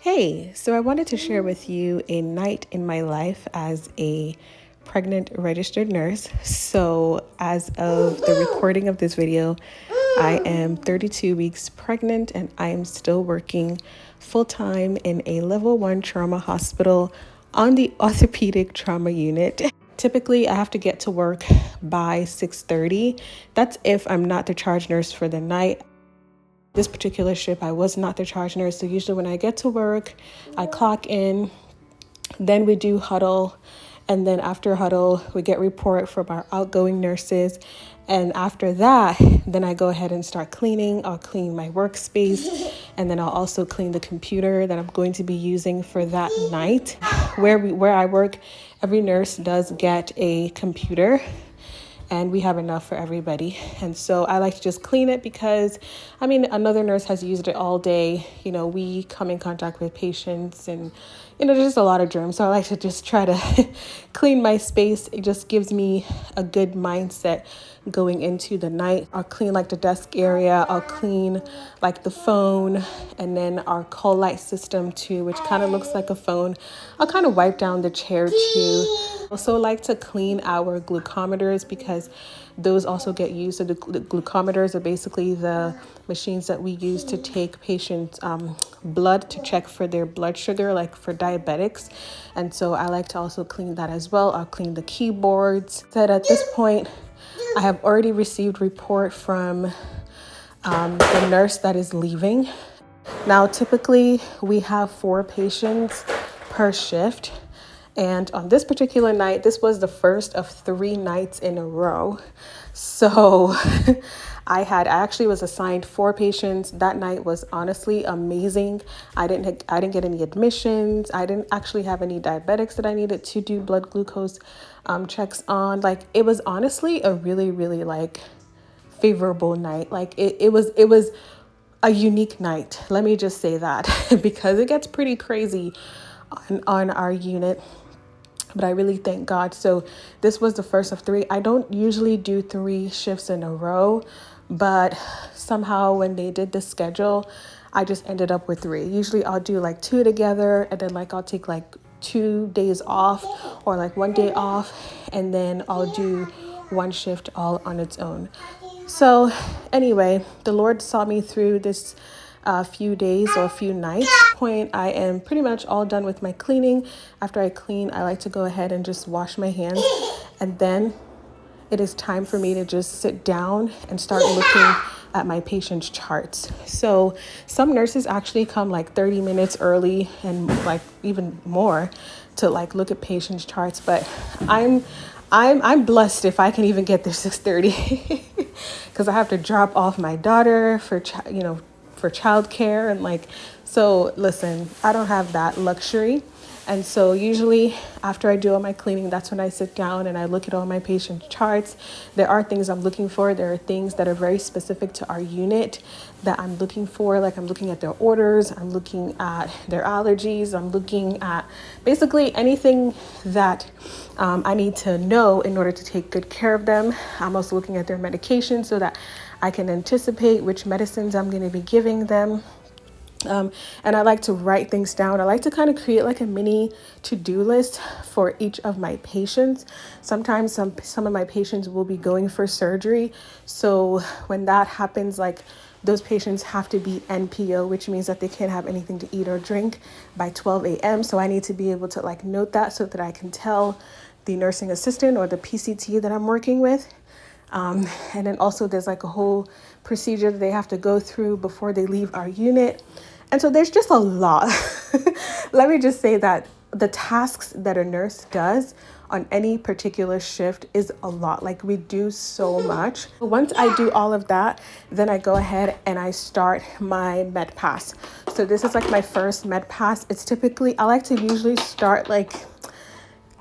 Hey, so I wanted to share with you a night in my life as a pregnant registered nurse. So, as of the recording of this video, I am 32 weeks pregnant and I am still working full time in a level 1 trauma hospital on the orthopedic trauma unit. Typically, I have to get to work by 6:30. That's if I'm not the charge nurse for the night. This particular shift, I was not the charge nurse. So usually when I get to work, I clock in, then we do huddle. And then after huddle, we get report from our outgoing nurses. And after that, then I go ahead and start cleaning. I'll clean my workspace, and then I'll also clean the computer that I'm going to be using for that night. Where I work, every nurse does get a computer, and we have enough for everybody. And so I like to just clean it because, another nurse has used it all day. We come in contact with patients and, there's just a lot of germs. So I like to just try to clean my space. It just gives me a good mindset going into the night. I'll clean like the desk area. I'll clean like the phone, and then our call light system too, which kind of looks like a phone. I'll kind of wipe down the chair too. Also like to clean our glucometers because those also get used. So the glucometers are basically the machines that we use to take patients' blood to check for their blood sugar, like for diabetics. And so I like to also clean that as well. I'll clean the keyboards. That at this point, I have already received report from the nurse that is leaving. Now, typically we have 4 patients per shift. And on this particular night, this was the first of 3 nights in a row. So I actually was assigned 4 patients. That night was honestly amazing. I didn't get any admissions. I didn't actually have any diabetics that I needed to do blood glucose checks on. Like, it was honestly a really, really favorable night. Like it was a unique night. Let me just say that because it gets pretty crazy on our unit. But I really thank God. So this was the first of 3. I don't usually do 3 shifts in a row, but somehow when they did the schedule, I just ended up with 3. Usually I'll do 2 together, and then I'll take 2 days off, or 1 day off, and then I'll do 1 shift all on its own. So anyway, the Lord saw me through this few days or a few nights. Point, I am pretty much all done with my cleaning. After I clean, I like to go ahead and just wash my hands, and then it is time for me to just sit down and start looking at my patient's charts. So some nurses actually come 30 minutes early and even more to look at patients' charts, but I'm blessed if I can even get there 6:30 because I have to drop off my daughter for childcare, and so listen, I don't have that luxury. And so usually after I do all my cleaning, that's when I sit down and I look at all my patient charts. There are things I'm looking for. There are things that are very specific to our unit that I'm looking for. I'm looking at their orders. I'm looking at their allergies. I'm looking at basically anything that I need to know in order to take good care of them. I'm also looking at their medication so that I can anticipate which medicines I'm going to be giving them. And I like to write things down. I like to kind of create a mini to-do list for each of my patients. Sometimes some of my patients will be going for surgery. So when that happens, those patients have to be NPO, which means that they can't have anything to eat or drink by 12 a.m. So I need to be able to note that so that I can tell the nursing assistant or the PCT that I'm working with. And then also there's a whole procedure that they have to go through before they leave our unit. And so there's just a lot. Let me just say that the tasks that a nurse does on any particular shift is a lot. We do so much. Once I do all of that, then I go ahead and I start my med pass. So this is my first med pass. It's typically, I like to usually start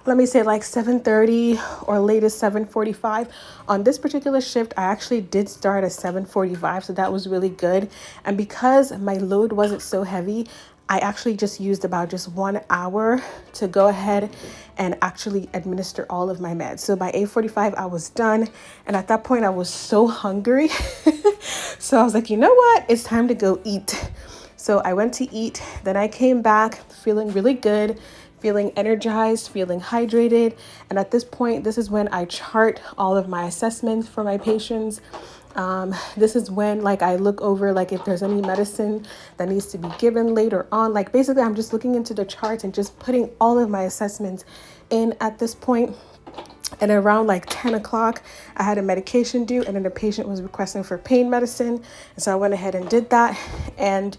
let me say 7:30 or latest 7:45. On this particular shift, I actually did start at 7:45, so that was really good. And because my load wasn't so heavy, I actually just used about 1 hour to go ahead and actually administer all of my meds. So by 8:45, I was done. And at that point, I was so hungry. So I was like, you know what? It's time to go eat. So I went to eat, then I came back feeling really good, feeling energized, feeling hydrated. And at this point, this is when I chart all of my assessments for my patients. This is when like I look over like if there's any medicine that needs to be given later on. Like basically I'm just looking into the charts and just putting all of my assessments in at this point. And around like 10 o'clock, I had a medication due, and then the patient was requesting for pain medicine. And so I went ahead and did that. And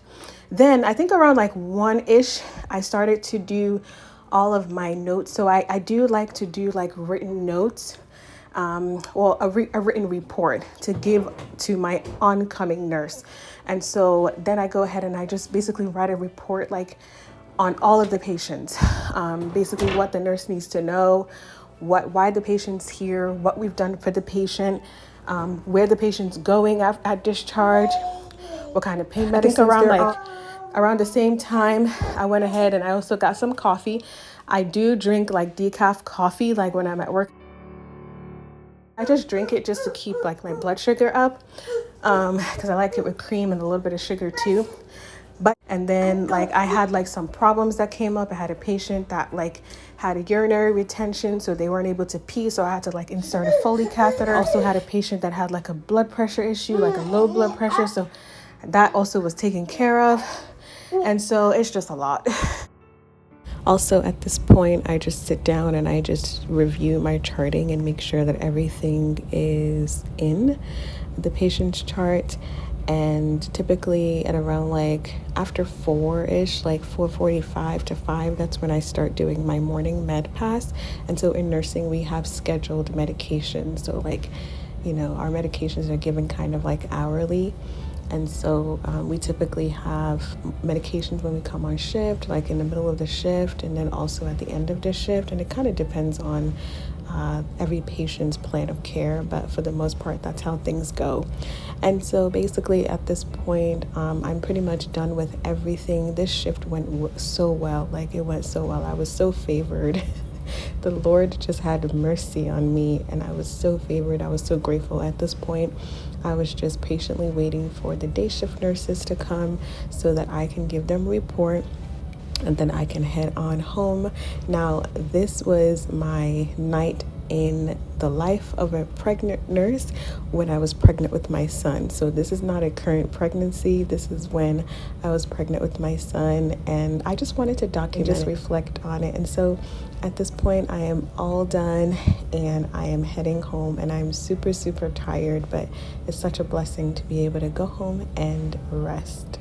then I think around like 1-ish, I started to do all of my notes. So I do like to do like written notes, a written report to give to my oncoming nurse. And so then I go ahead and I just basically write a report like on all of the patients, basically what the nurse needs to know, why the patient's here, what we've done for the patient, where the patient's going at discharge, what kind of pain medicines around the same time, I went ahead and I also got some coffee. I do drink like decaf coffee, like when I'm at work. I just drink it just to keep like my blood sugar up, because I like it with cream and a little bit of sugar too. And then like I had like some problems that came up. I had a patient that like had a urinary retention, so they weren't able to pee, so I had to like insert a Foley catheter. I also had a patient that had like a blood pressure issue, like a low blood pressure, so that also was taken care of. And so it's just a lot. Also, at this point, I just sit down and I just review my charting and make sure that everything is in the patient's chart. And typically at around like after 4-ish, like 4:45 to 5, that's when I start doing my morning med pass. And so in nursing, we have scheduled medication. So like, our medications are given kind of like hourly. And so we typically have medications when we come on shift, like in the middle of the shift, and then also at the end of the shift. And it kind of depends on every patient's plan of care, but for the most part, that's how things go. And so basically at this point, I'm pretty much done with everything. This shift went so well, like it went so well. I was so favored. The Lord just had mercy on me, and I was so favored. I was so grateful. At this point, I was just patiently waiting for the day shift nurses to come so that I can give them a report, and then I can head on home. Now, this was my night in the life of a pregnant nurse when I was pregnant with my son. So this is not a current pregnancy. This is when I was pregnant with my son, and I just wanted to document, just reflect on it. And so at this point, I am all done and I am heading home, and I'm super, super tired, but it's such a blessing to be able to go home and rest.